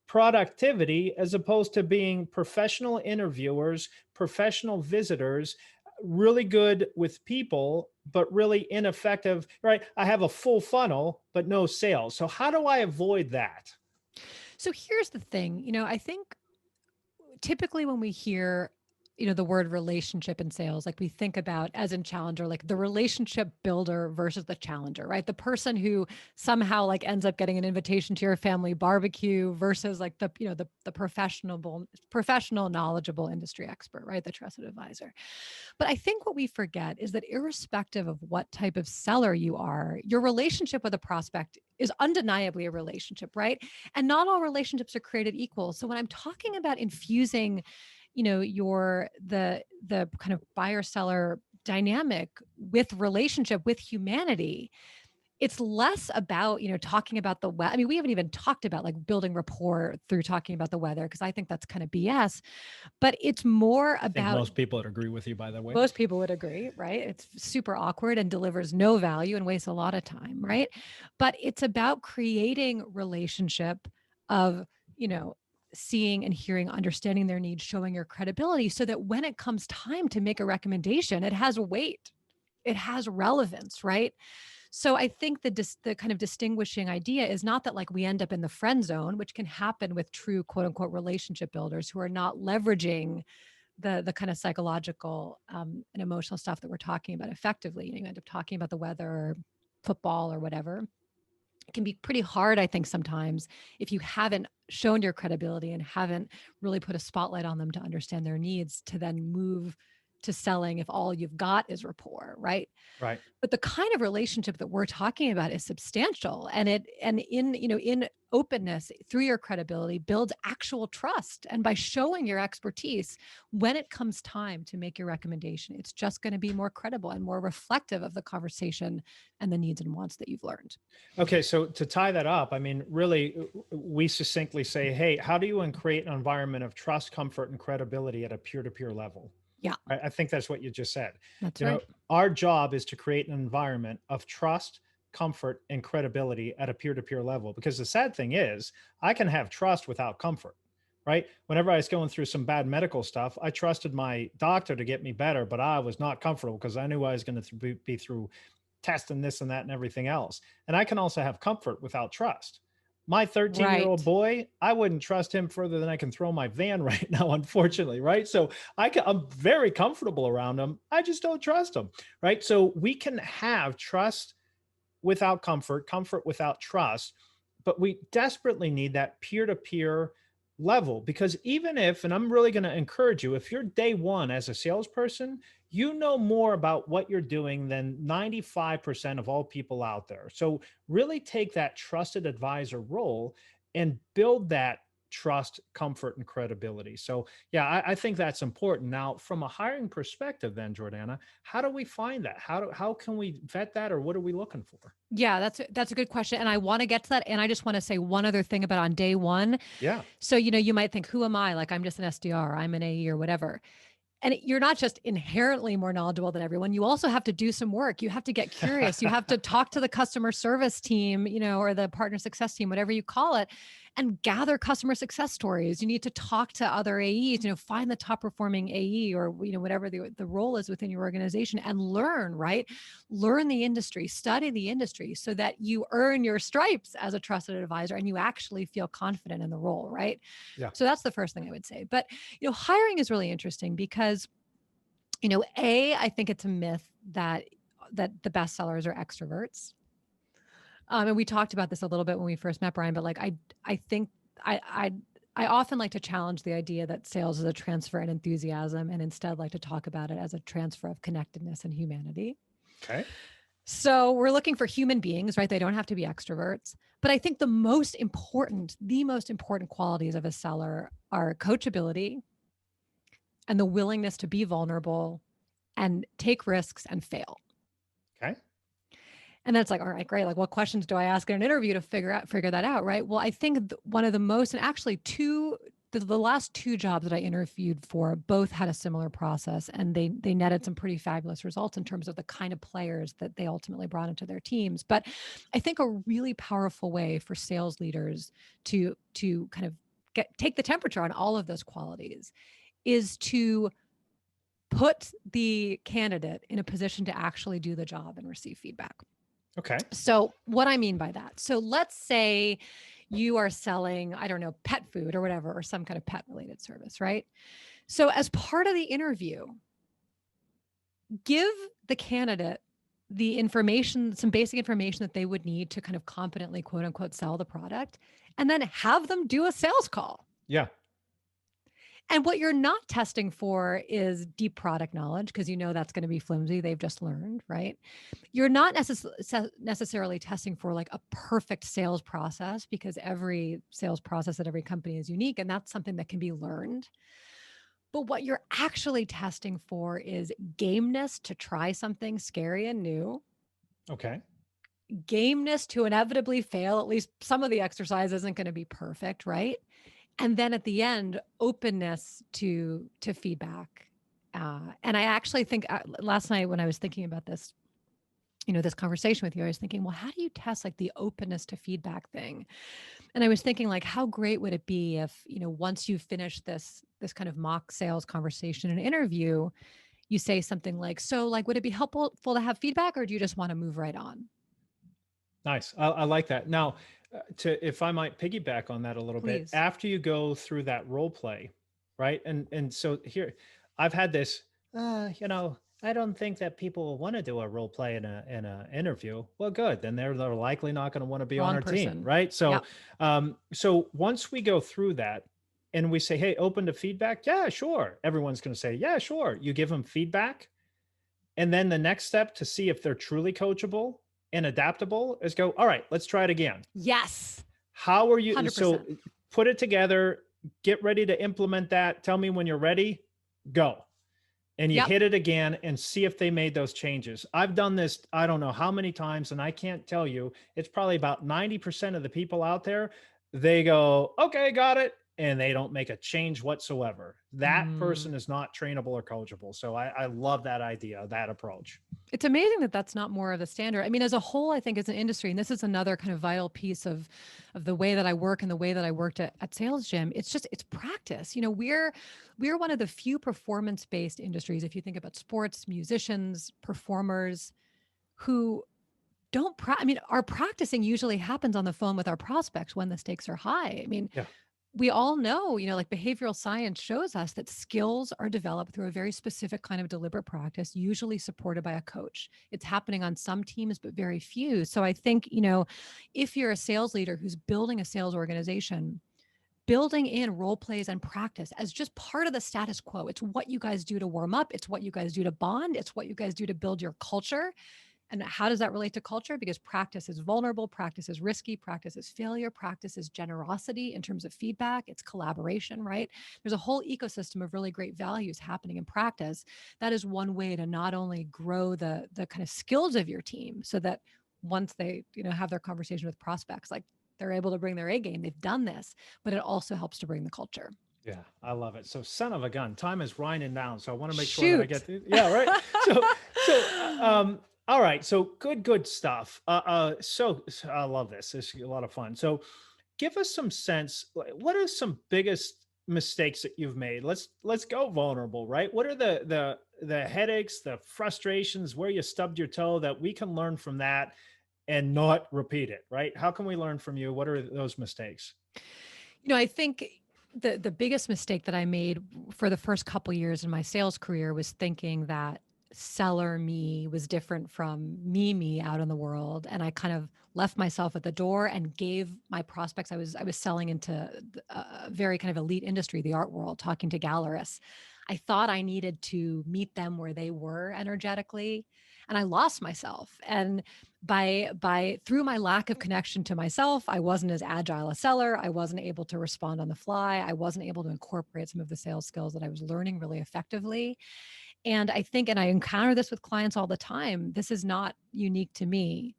productivity as opposed to being professional interviewers, professional visitors, really good with people, but really ineffective, right? I have a full funnel, but no sales. So, how do I avoid that? So here's the thing, I think typically when we hear the word relationship in sales, like we think about as in challenger, like the relationship builder versus the challenger, right? The person who somehow like ends up getting an invitation to your family barbecue versus like the professional knowledgeable industry expert, right? The trusted advisor. But I think what we forget is that irrespective of what type of seller you are, your relationship with a prospect is undeniably a relationship, right? And not all relationships are created equal. So when I'm talking about infusing, the kind of buyer seller dynamic with relationship with humanity, it's less about, talking about the weather. I mean, we haven't even talked about like building rapport through talking about the weather because I think that's kind of BS, but it's more I think about most people would agree with you, by the way. most people would agree, right? It's super awkward and delivers no value and wastes a lot of time, right? But it's about creating relationship of, you know, seeing and hearing, understanding their needs, showing your credibility so that when it comes time to make a recommendation, it has weight. It has relevance, right? So I think the kind of distinguishing idea is not that like we end up in the friend zone, which can happen with true quote unquote relationship builders who are not leveraging the kind of psychological and emotional stuff that we're talking about effectively. You end up talking about the weather or football or whatever. It can be pretty hard, I think, sometimes if you haven't shown your credibility and haven't really put a spotlight on them to understand their needs to then move to selling if all you've got is rapport, right? Right. But the kind of relationship that we're talking about is substantial, and in openness through your credibility builds actual trust. And by showing your expertise, when it comes time to make your recommendation, it's just going to be more credible and more reflective of the conversation and the needs and wants that you've learned. Okay, so to tie that up, I mean, really, we succinctly say, hey, how do you create an environment of trust, comfort, and credibility at a peer-to-peer level? Yeah, I think that's what you just said. that's You know, right. our job is to create an environment of trust, comfort, and credibility at a peer-to-peer level. Because the sad thing is, I can have trust without comfort, right? Whenever I was going through some bad medical stuff, I trusted my doctor to get me better, but I was not comfortable because I knew I was going to be through test and this and that and everything else. And I can also have comfort without trust. My 13-year-old Right. boy, I wouldn't trust him further than I can throw my van right now, unfortunately, right? So I'm very comfortable around him. I just don't trust him, right? So we can have trust without comfort, comfort without trust, but we desperately need that peer to peer level because even if, and I'm really going to encourage you, if you're day one as a salesperson, you know more about what you're doing than 95% of all people out there. So really take that trusted advisor role and build that trust, comfort, and credibility. So, yeah, I think that's important. Now, from a hiring perspective, then, Jordana, how do we find that? How can we vet that, or what are we looking for? Yeah, that's a good question. And I want to get to that. And I just want to say one other thing about on day one. Yeah. So, you might think, who am I? Like, I'm just an SDR, I'm an AE or whatever. And you're not just inherently more knowledgeable than everyone. You also have to do some work. You have to get curious. You have to talk to the customer service team, or the partner success team, whatever you call it, and gather customer success stories. You need to talk to other AEs, find the top performing AE or, whatever the role is within your organization and learn, right? Learn the industry, study the industry so that you earn your stripes as a trusted advisor and you actually feel confident in the role, right? Yeah. So that's the first thing I would say. But, hiring is really interesting because, I think it's a myth that the best sellers are extroverts. And we talked about this a little bit when we first met Brian, but like I think I I often like to challenge the idea that sales is a transfer in enthusiasm and instead like to talk about it as a transfer of connectedness and humanity. Okay. So we're looking for human beings, right? They don't have to be extroverts. But I think the most important qualities of a seller are coachability and the willingness to be vulnerable and take risks and fail. Okay. And then it's like, all right, great. Like, what questions do I ask in an interview to figure that out, right? Well, I think one of the most, and actually the last two jobs that I interviewed for both had a similar process, and they netted some pretty fabulous results in terms of the kind of players that they ultimately brought into their teams. But I think a really powerful way for sales leaders to kind of take the temperature on all of those qualities is to put the candidate in a position to actually do the job and receive feedback. Okay. So what I mean by that, so let's say you are selling, I don't know, pet food or whatever, or some kind of pet related service, right? So as part of the interview, give the candidate the information, some basic information that they would need to kind of competently, quote unquote, sell the product, and then have them do a sales call. Yeah. And what you're not testing for is deep product knowledge, because you know that's going to be flimsy. They've just learned, right? You're not necessarily testing for like a perfect sales process, because every sales process at every company is unique, and that's something that can be learned. But what you're actually testing for is gameness to try something scary and new, Okay. gameness to inevitably fail. At least some of the exercise isn't going to be perfect, right? And then at the end, openness to feedback. And I actually think last night when I was thinking about this, this conversation with you, I was thinking, well, how do you test like the openness to feedback thing? And I was thinking, like, how great would it be if, once you finish this kind of mock sales conversation and interview, you say something like, so like, would it be helpful to have feedback, or do you just want to move right on? Nice. I like that. Now, if I might piggyback on that a little bit, Please. after you go through that role play, right? And so here, I've had this. I don't think that people will want to do a role play in a interview. Well, good. Then they're likely not going to want to be on Wrong our team, person. right? So, Yep. so once we go through that, and we say, hey, open to feedback. Yeah, sure. Everyone's going to say, yeah, sure. You give them feedback, and then the next step to see if they're truly coachable and adaptable is go, all right, let's try it again. Yes. How are you? So 100%. put it together, get ready to implement that. Tell me when you're ready, go. And you Yep. hit it again and see if they made those changes. I've done this, I don't know how many times, and I can't tell you, it's probably about 90% of the people out there, they go, okay, got it. And they don't make a change whatsoever. That Mm. person is not trainable or coachable. So I love that idea, that approach. It's amazing that that's not more of the standard. I mean, as a whole, I think as an industry, and this is another kind of vital piece of the way that I work and the way that I worked at Sales Gym. It's practice. We're one of the few performance based industries. If you think about sports, musicians, performers, who don't. I mean, our practicing usually happens on the phone with our prospects when the stakes are high. I mean, Yeah. we all know, like behavioral science shows us that skills are developed through a very specific kind of deliberate practice, usually supported by a coach. It's happening on some teams, but very few. So I think, if you're a sales leader who's building a sales organization, building in role plays and practice as just part of the status quo. It's what you guys do to warm up. It's what you guys do to bond. It's what you guys do to build your culture. And how does that relate to culture? Because practice is vulnerable, practice is risky, practice is failure, practice is generosity in terms of feedback, it's collaboration, right? There's a whole ecosystem of really great values happening in practice. That is one way to not only grow the kind of skills of your team, so that once they, have their conversation with prospects, like they're able to bring their A game, they've done this, but it also helps to bring the culture. Yeah, I love it. So, son of a gun, time is winding down. So, I want to make sure that I get Shoot. to, yeah, right. All right. So, good stuff. So I love this. This is a lot of fun. So, give us some sense. What are some biggest mistakes that you've made? Let's go vulnerable, right? What are the headaches, the frustrations, where you stubbed your toe that we can learn from that and not repeat it, right? How can we learn from you? What are those mistakes? I think the biggest mistake that I made for the first couple years in my sales career was thinking that seller me was different from me out in the world, and I kind of left myself at the door and gave my prospects. I was selling into a very kind of elite industry, the art world, talking to gallerists. I thought I needed to meet them where they were energetically, and I lost myself. And by through my lack of connection to myself, I wasn't as agile a seller. I wasn't able to respond on the fly. I wasn't able to incorporate some of the sales skills that I was learning really effectively. And I think, and I encounter this with clients all the time, this is not unique to me.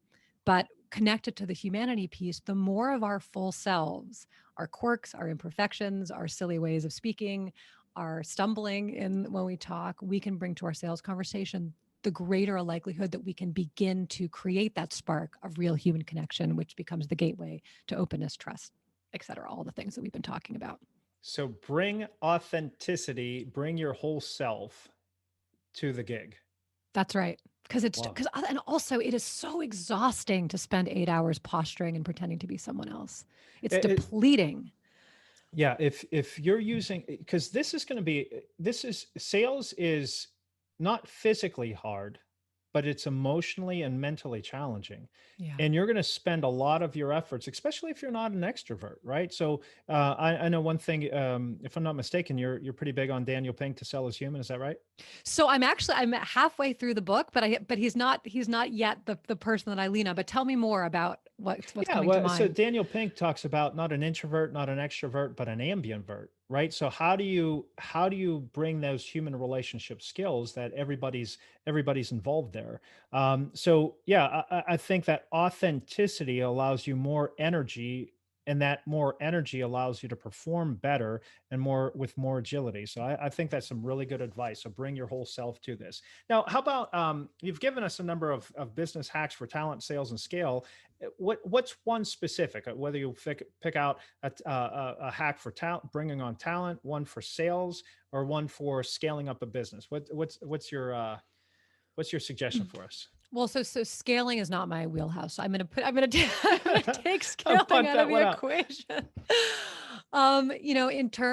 but connected to the humanity piece, the more of our full selves, our quirks, our imperfections, our silly ways of speaking, our stumbling in when we talk, we can bring to our sales conversation, the greater a likelihood that we can begin to create that spark of real human connection, which becomes the gateway to openness, trust, et cetera, all the things that we've been talking about. So bring authenticity, bring your whole self to the gig. That's right. Because it's Wow. because and also it is so exhausting to spend 8 hours posturing and pretending to be someone else. It's It, depleting. yeah, if you're using, because this is going to be, this is, sales is not physically hard, but it's emotionally and mentally challenging, Yeah. and you're going to spend a lot of your efforts, especially if you're not an extrovert, right? So I know one thing, if I'm not mistaken, you're pretty big on Daniel Pink, To Sell Is Human, is that right? So I'm halfway through the book, but he's not yet the person that I lean on. But tell me more about what's Yeah, coming to well, so mind. Daniel Pink talks about not an introvert, not an extrovert, but an ambivert, right? So how do you bring those human relationship skills that everybody's involved there? So yeah, I think that authenticity allows you more energy, and that more energy allows you to perform better and more with more agility. So I think that's some really good advice. So bring your whole self to this. Now, how about you've given us a number of business hacks for talent, sales, and scale. What's one specific, whether you pick out a hack for talent, bringing on talent, one for sales, or one for scaling up a business? What's your suggestion for us? Well, so scaling is not my wheelhouse. So I'm gonna take I scaling want out of that the one out. equation.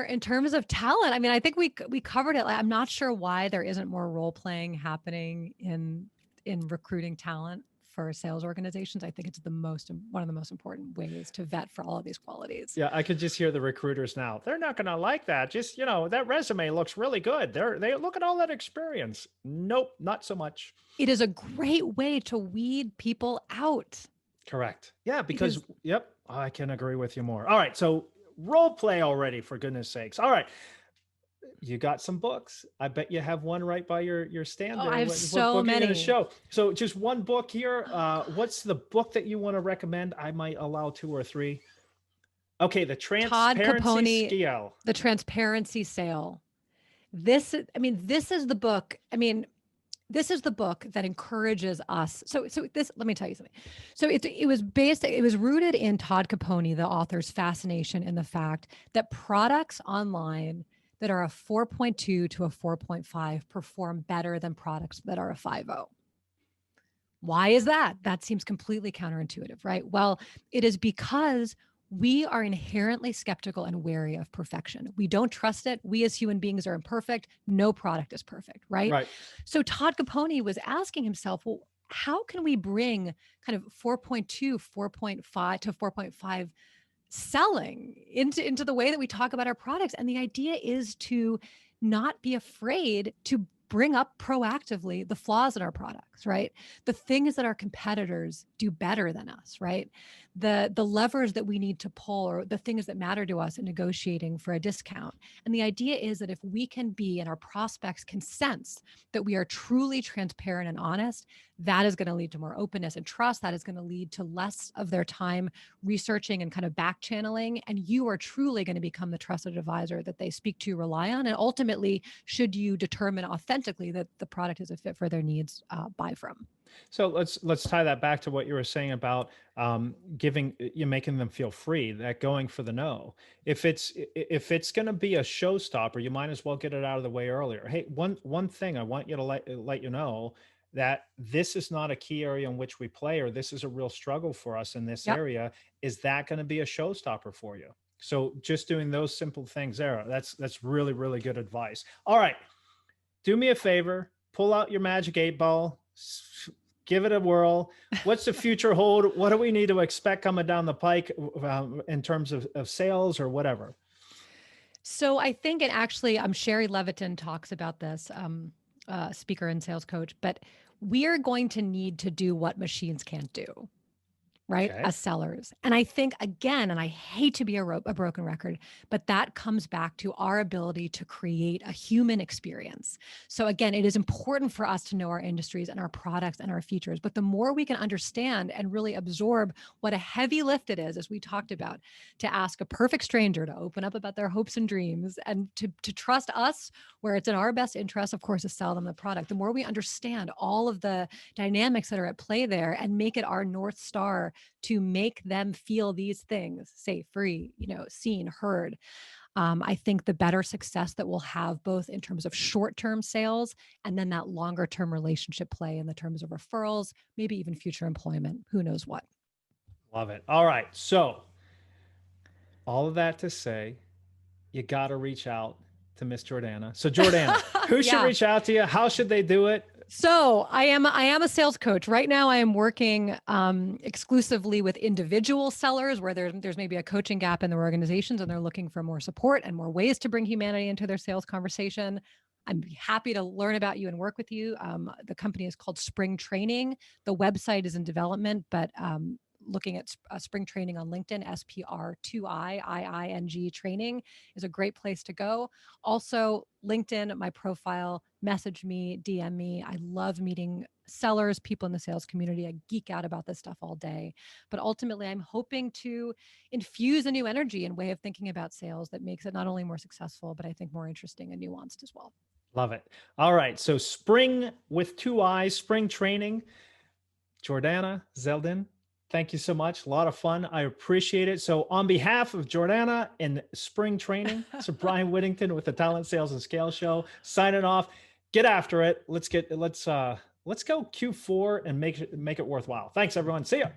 In terms of talent, I mean, I think we covered it. Like, I'm not sure why there isn't more role playing happening in recruiting talent for sales organizations. I think it's one of the most important ways to vet for all of these qualities. Yeah, I could just hear the recruiters now. They're not going to like that. Just, that resume looks really good. They look at all that experience. Nope, not so much. It is a great way to weed people out Correct. Yeah, because, because yep, I can agree with you more. All right, so role play already, for goodness sakes. All right, you got some books. I bet you have one right by your stand oh, I there. have What so book are you going to many. show? So just one book here. What's the book that you want to recommend? I might allow two or three. Okay, The Todd Transparency Capone, Scale. The Transparency Sale. This is the book. I mean, this is the book that encourages us. Let me tell you something. So it was rooted in Todd Capone, the author's fascination in the fact that products online that are a 4.2 to a 4.5 perform better than products that are a 5.0. Why is that? That seems completely counterintuitive, right? Well, it is because we are inherently skeptical and wary of perfection. We don't trust it. We as human beings are imperfect. No product is perfect, right? Right. So Todd Capone was asking himself, well, how can we bring kind of 4.2, 4.5 to 4.5 selling into the way that we talk about our products? And the idea is to not be afraid to bring up proactively the flaws in our products, right? The things that our competitors do better than us, right? The levers that we need to pull, or the things that matter to us in negotiating for a discount. And the idea is that if we can be, and our prospects can sense that we are truly transparent and honest, that is going to lead to more openness and trust. That is going to lead to less of their time researching and kind of back channeling. And you are truly going to become the trusted advisor that they speak to, rely on. And ultimately, should you determine authentically that the product is a fit for their needs, buy from. So let's tie that back to what you were saying about giving you making them feel free. That going for the no. If it's going to be a showstopper, you might as well get it out of the way earlier. Hey, one thing I want you to let you know that this is not a key area in which we play, or this is a real struggle for us in this Yep. area. Is that going to be a showstopper for you? So just doing those simple things there, that's really, really good advice. All right, do me a favor, pull out your magic 8 ball, give it a whirl. What's the future hold? What do we need to expect coming down the pike in terms of sales or whatever? So I think, and actually, Sherry Levitin talks about this, speaker and sales coach, but we are going to need to do what machines can't do. right? Okay. As sellers. And I think, again, and I hate to be a broken record, but that comes back to our ability to create a human experience. So, again, it is important for us to know our industries and our products and our features. But the more we can understand and really absorb what a heavy lift it is, as we talked about, to ask a perfect stranger to open up about their hopes and dreams and to trust us where it's in our best interest, of course, to sell them the product, the more we understand all of the dynamics that are at play there and make it our North Star to make them feel these things safe, free, seen, heard. I think the better success that we'll have both in terms of short-term sales and then that longer-term relationship play in the terms of referrals, maybe even future employment, who knows what. Love it. All right. So, all of that to say, you got to reach out to Miss Jordana. So, Jordana, who should Yeah. reach out to you? How should they do it? So I am a sales coach. Right now I am working exclusively with individual sellers where there's maybe a coaching gap in their organizations and they're looking for more support and more ways to bring humanity into their sales conversation. I'm happy to learn about you and work with you. The company is called Spring Training. The website is in development, but looking at Spring Training on LinkedIn, SPR2IIING training is a great place to go. Also, LinkedIn, my profile, message me, DM me. I love meeting sellers, people in the sales community. I geek out about this stuff all day. But ultimately, I'm hoping to infuse a new energy and way of thinking about sales that makes it not only more successful, but I think more interesting and nuanced as well. Love it. All right. So, Spring with two eyes, Spring Training. Jordana, Zeldin, thank you so much. A lot of fun. I appreciate it. So, on behalf of Jordana and Spring Training, so Brian Whittington with the Talent Sales and Scale Show, signing off. Get after it. Let's go Q4 and make it worthwhile. Thanks, everyone. See ya.